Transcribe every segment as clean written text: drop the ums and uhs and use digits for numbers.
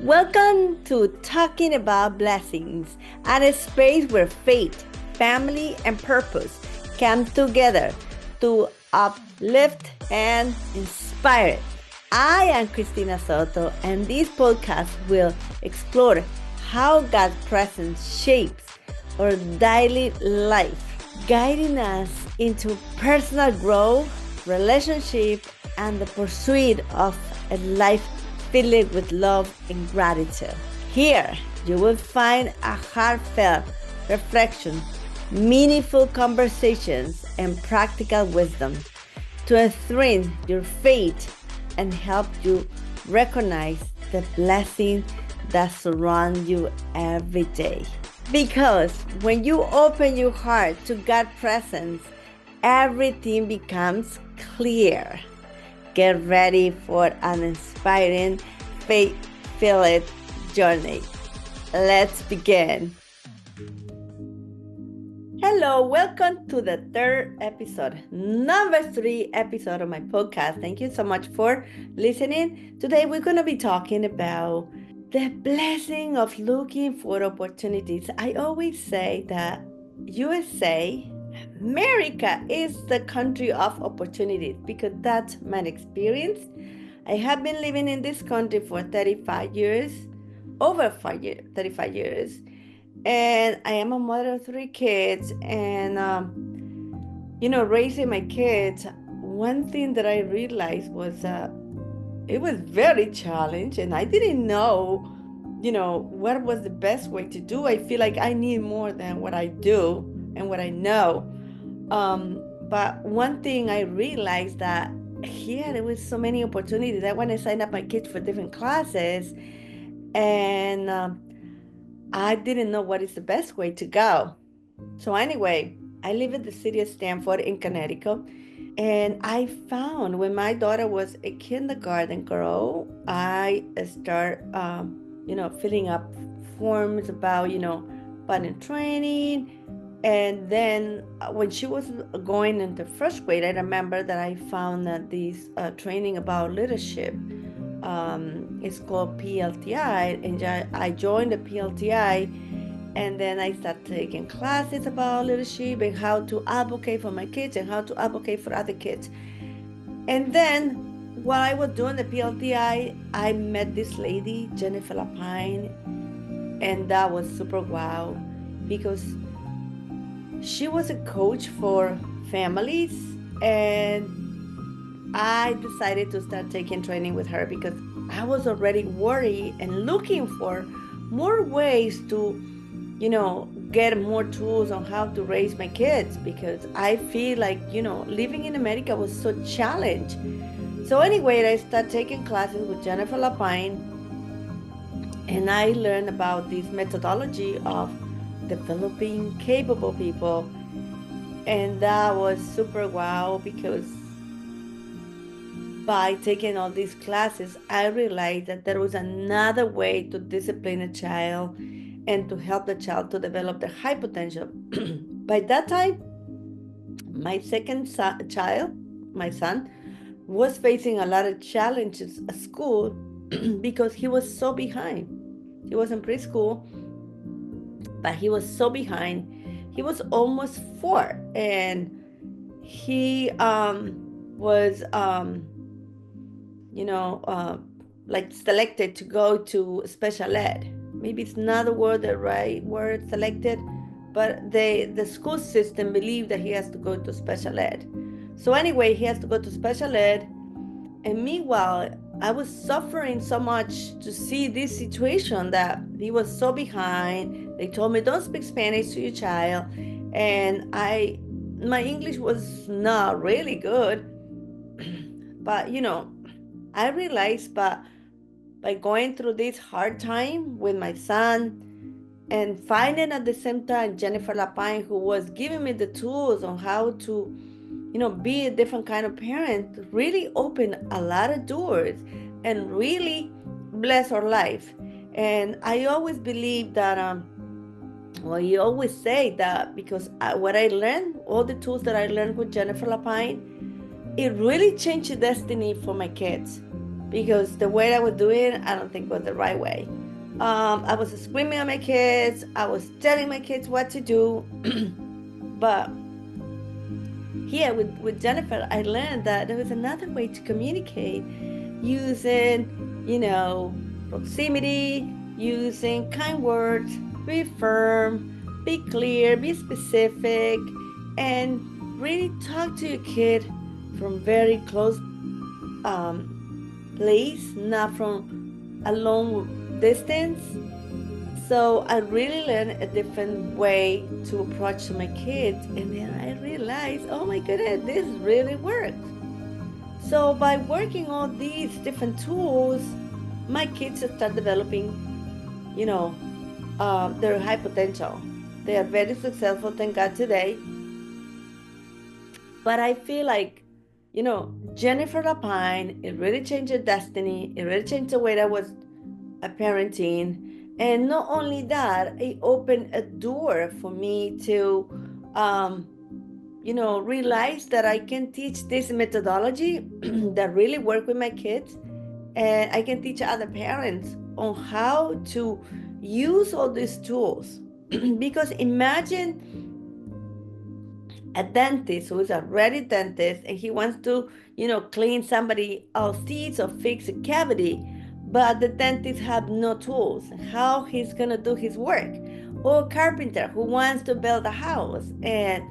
Welcome to Talking About Blessings, and a space where faith, family, and purpose come together to uplift and inspire. I am Christina Soto, and this podcast will explore how God's presence shapes our daily life, guiding us into personal growth, relationship, and the pursuit of a life filled with love and gratitude. Here, you will find a heartfelt reflection, meaningful conversations, and practical wisdom to strengthen your faith and help you recognize the blessing that surround you every day. Because when you open your heart to God's presence, everything becomes clear. Get ready for an inspiring, faith-filled journey. Let's begin. Hello, welcome to the third episode, number 3 episode of my podcast. Thank you so much for listening. Today we're going to be talking about the blessing of looking for opportunities. I always say that USA, America is the country of opportunities because that's my experience. I have been living in this country for 35 years, over 35 years. And I am a mother of 3 kids. And, raising my kids, one thing that I realized was it was very challenging. And I didn't know, what was the best way to do. I feel like I need more than what I do and what I know. But one thing I realized that here there was so many opportunities. I want to sign up my kids for different classes. And I didn't know what is the best way to go. So anyway, I live in the city of Stamford in Connecticut. And I found when my daughter was a kindergarten girl, I start, filling up forms about, button training. And then when she was going into first grade, I remember that I found that this training about leadership. It's called PLTI, and I joined the PLTI, and then I started taking classes about leadership and how to advocate for my kids and how to advocate for other kids. And then while I was doing the PLTI, I met this lady, Jennifer Lapine, and that was super wow because she was a coach for families, and I decided to start taking training with her because I was already worried and looking for more ways to, get more tools on how to raise my kids because I feel like, living in America was so challenging. So anyway, I started taking classes with Jennifer Lapine, and I learned about this methodology of developing capable people. And that was super wow because by taking all these classes, I realized that there was another way to discipline a child and to help the child to develop their high potential. By that time, my second child, my son, was facing a lot of challenges at school because he was so behind. He was in preschool, but he was so behind. He was almost 4, and he was like selected to go to special ed. Maybe it's not the right word, selected, but the school system believed that he has to go to special ed. So anyway, he has to go to special ed. And meanwhile, I was suffering so much to see this situation that he was so behind. They told me, don't speak Spanish to your child. And my English was not really good. But, I realized by going through this hard time with my son and finding at the same time Jennifer Lapine, who was giving me the tools on how to, be a different kind of parent, really opened a lot of doors and really bless our life. And I always believe that, you always say that because what I learned, all the tools that I learned with Jennifer Lapine, it really changed the destiny for my kids. because the way I was doing, I don't think was the right way. I was screaming at my kids. I was telling my kids what to do. But here with Jennifer, I learned that there was another way to communicate using, proximity, using kind words, be firm, be clear, be specific, and really talk to your kid from very close place, not from a long distance. So I really learned a different way to approach my kids, and then I realized, oh my goodness, this really works. So by working on these different tools, my kids start developing, you know, their high potential. They are very successful, thank God, today. But I feel like, Jennifer Lapine, it really changed their destiny. It really changed the way that I was parenting. And not only that, it opened a door for me to, um, realize that I can teach this methodology that really work with my kids. And I can teach other parents on how to use all these tools. Because imagine a dentist who is a ready dentist and he wants to, clean somebody else's teeth or fix a cavity, but the dentist have no tools. How he's gonna do his work? Or a carpenter who wants to build a house and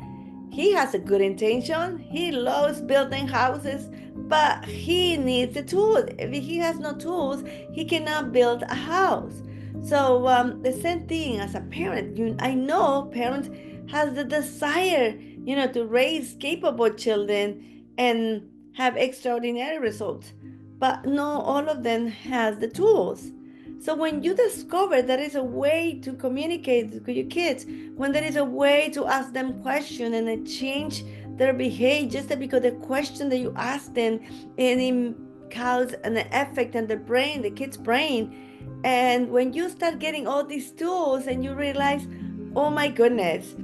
he has a good intention. He loves building houses, but he needs the tools. If he has no tools, he cannot build a house. So the same thing as a parent. I know parents has the desire, to raise capable children and have extraordinary results, but not all of them has the tools. So when you discover there is a way to communicate with your kids, when there is a way to ask them questions and they change their behavior just because the question that you ask them and it causes an effect on the brain, the kid's brain. And when you start getting all these tools and you realize, oh my goodness,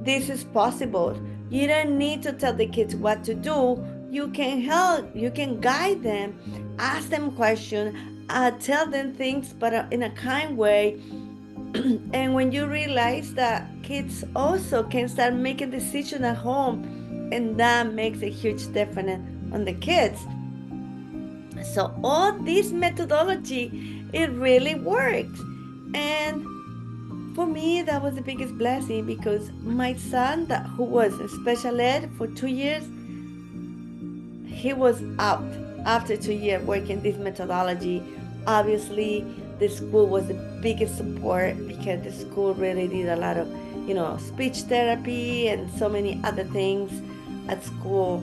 this is possible. You don't need to tell the kids what to do. You can help, you can guide them, ask them questions, tell them things, but in a kind way. And when you realize that kids also can start making decisions at home, and that makes a huge difference on the kids. So all this methodology, it really works. And for me, that was the biggest blessing because my son, who was in special ed for 2 years, he was out after 2 years working this methodology. Obviously, the school was the biggest support because the school really did a lot of, speech therapy and so many other things at school.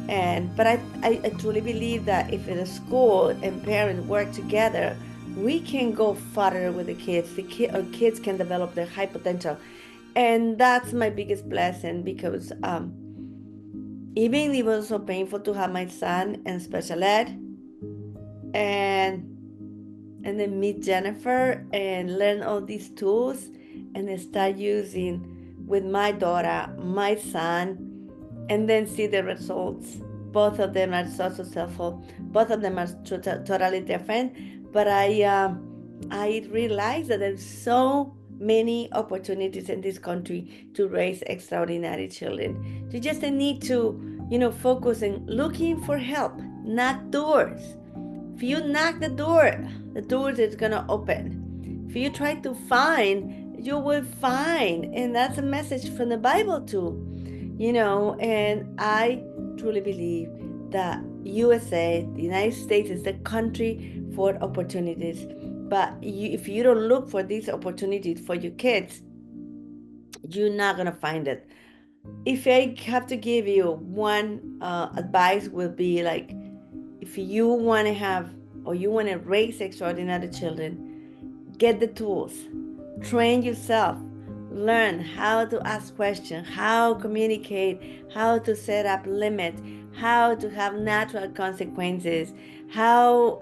But I truly believe that if the school and parents work together, we can go farther with the kids. Our kids can develop their high potential, and that's my biggest blessing because even it was so painful to have my son in special ed, and then meet Jennifer and learn all these tools, and then start using with my daughter, my son, and then see the results. Both of them are so successful. Both of them are totally different. But I realized that there's so many opportunities in this country to raise extraordinary children. You just need to, focus on looking for help, not doors. If you knock the door is gonna open. If you try to find, you will find. And that's a message from the Bible too. And I truly believe that USA, the United States, is the country for opportunities. But if you don't look for these opportunities for your kids, you're not gonna find it. If I have to give you one advice, will be like, if you want to have or you want to raise extraordinary children, get the tools, train yourself, learn how to ask questions, how to communicate, how to set up limits, how to have natural consequences, how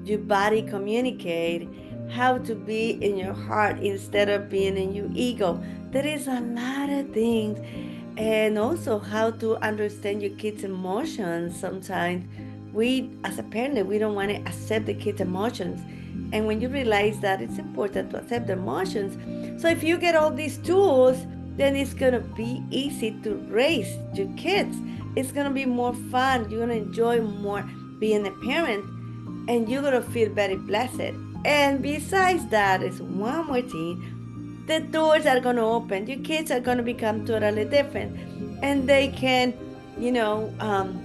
your body communicate, how to be in your heart instead of being in your ego. There is a lot of things. And also how to understand your kids' emotions sometimes we, as a parent, we don't want to accept the kids' emotions. And when you realize that, it's important to accept their emotions. So if you get all these tools, then it's going to be easy to raise your kids. It's going to be more fun. You're going to enjoy more being a parent, and you're going to feel very blessed. And besides that, is one more thing, the doors are going to open. Your kids are going to become totally different, and they can,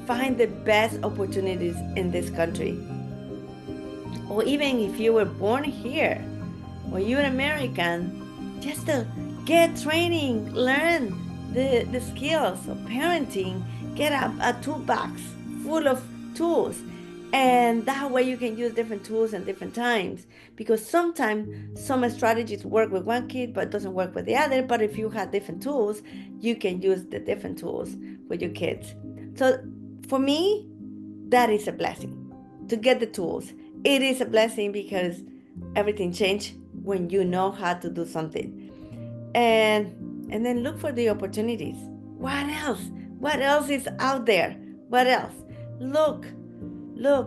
find the best opportunities in this country. Or even if you were born here, or you're an American, just to get training, learn the skills of parenting, get a toolbox full of tools. And that way you can use different tools at different times. Because sometimes some strategies work with one kid but doesn't work with the other. But if you have different tools, you can use the different tools with your kids. So for me, that is a blessing to get the tools. It is a blessing because everything changed when you know how to do something. And then look for the opportunities. What else? What else is out there? What else? Look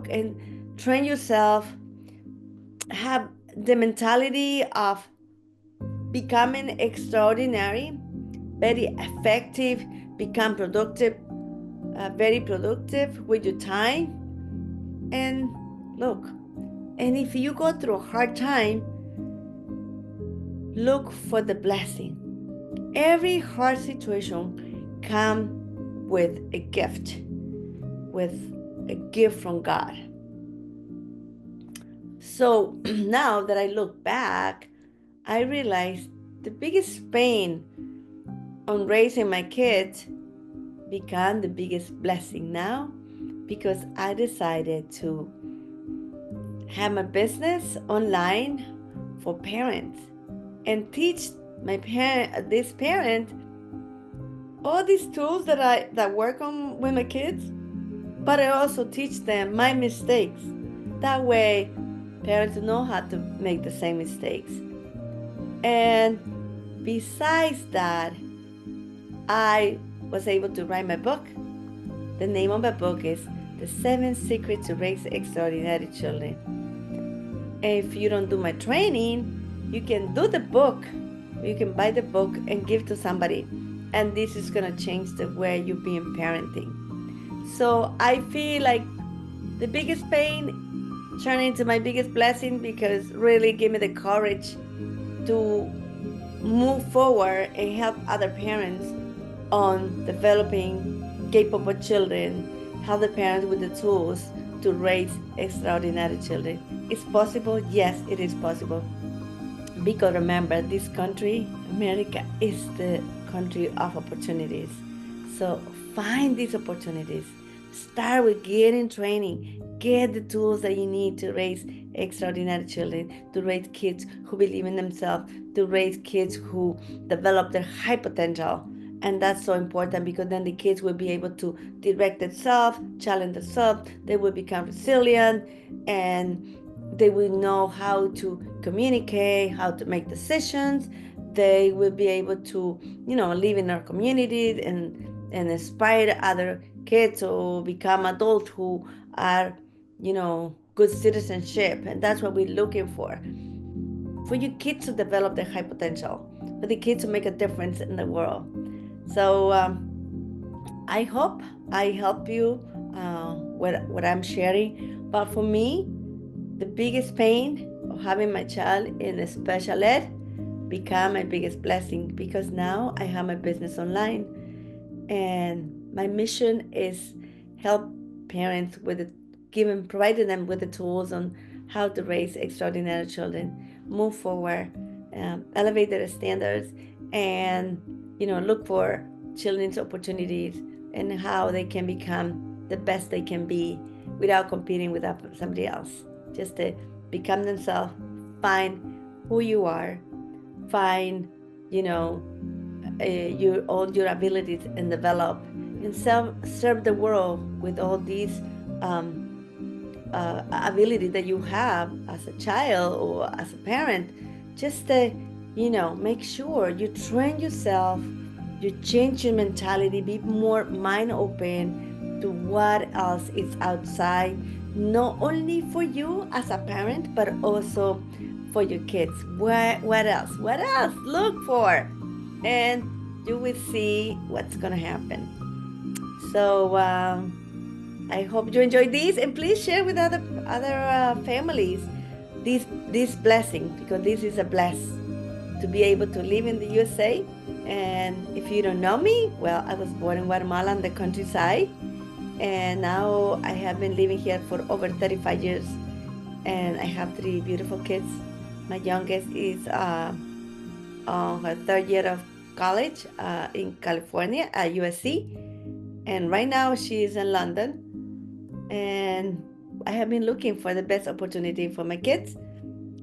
and train yourself. Have the mentality of becoming extraordinary, very effective, become productive, very productive with your time. And look, and if you go through a hard time, look for the blessing. Every hard situation comes with a gift, from God. So now that I look back, I realize the biggest pain on raising my kids became the biggest blessing now, because I decided to have my business online for parents and teach this parent all these tools that work on with my kids, but I also teach them my mistakes. That way, parents know how to make the same mistakes. And besides that, I was able to write my book. The name of my book is The 7 Secrets to Raise Extraordinary Children. If you don't do my training, you can do the book. You can buy the book and give to somebody. And this is going to change the way you've been parenting. So I feel like the biggest pain turned into my biggest blessing, because really gave me the courage to move forward and help other parents on developing capable children, help the parents with the tools to raise extraordinary children. It's possible. Yes, it is possible. Because remember, this country, America, is the country of opportunities. So find these opportunities. Start with getting training. Get the tools that you need to raise extraordinary children, to raise kids who believe in themselves, to raise kids who develop their high potential. And that's so important, because then the kids will be able to direct themselves, challenge themselves, they will become resilient, and they will know how to communicate, how to make decisions. They will be able to, live in our communities and inspire other kids to become adults who are, good citizenship. And that's what we're looking for your kids to develop their high potential, for the kids to make a difference in the world. So I hope I help you what I'm sharing. But for me, the biggest pain of having my child in a special ed became my biggest blessing, because now I have my business online, and my mission is help parents with providing them with the tools on how to raise extraordinary children, move forward, elevate their standards, and look for children's opportunities and how they can become the best they can be without competing with somebody else. Just to become themselves, find who you are, find all your abilities, and develop and serve the world with all these ability that you have as a child or as a parent. Just to make sure you train yourself, you change your mentality, be more mind open, to what else is outside, not only for you as a parent, but also for your kids. What else? What else? Look for, and you will see what's gonna happen. So I hope you enjoyed this, and please share with other families this blessing, because this is a bless to be able to live in the USA. And if you don't know me, well, I was born in Guatemala in the countryside, and now I have been living here for over 35 years, and I have three beautiful kids. My youngest is on her third year of college in California at USC, and right now she is in London. And I have been looking for the best opportunity for my kids.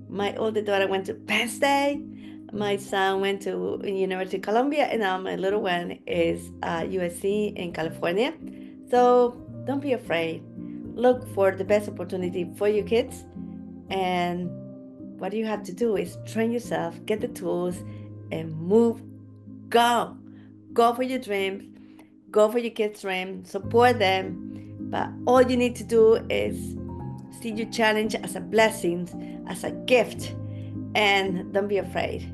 My older daughter went to Penn State. My son went to University of Columbia, and now my little one is USC in California. So don't be afraid. Look for the best opportunity for your kids, and what you have to do is train yourself, get the tools, and move. Go. Go for your dreams. Go for your kids' dreams. Support them. But all you need to do is see your challenge as a blessing, as a gift, and don't be afraid.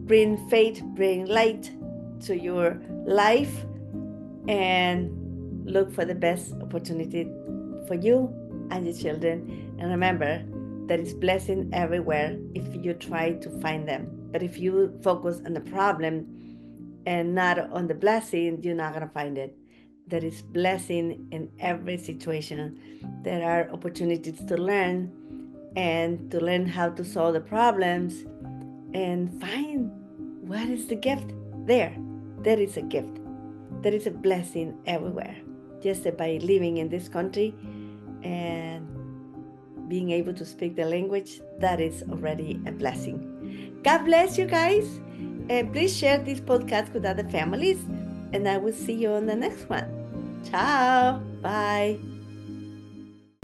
Bring faith, bring light to your life, and look for the best opportunity for you and your children. And remember, there is blessing everywhere if you try to find them. But if you focus on the problem and not on the blessing, you're not going to find it. There is blessing in every situation. There are opportunities to learn, and to learn how to solve the problems, and find what is the gift there. There is a gift. There is a blessing everywhere. Just by living in this country and being able to speak the language, that is already a blessing. God bless you guys. And please share this podcast with other families. And I will see you on the next one. Ciao. Bye.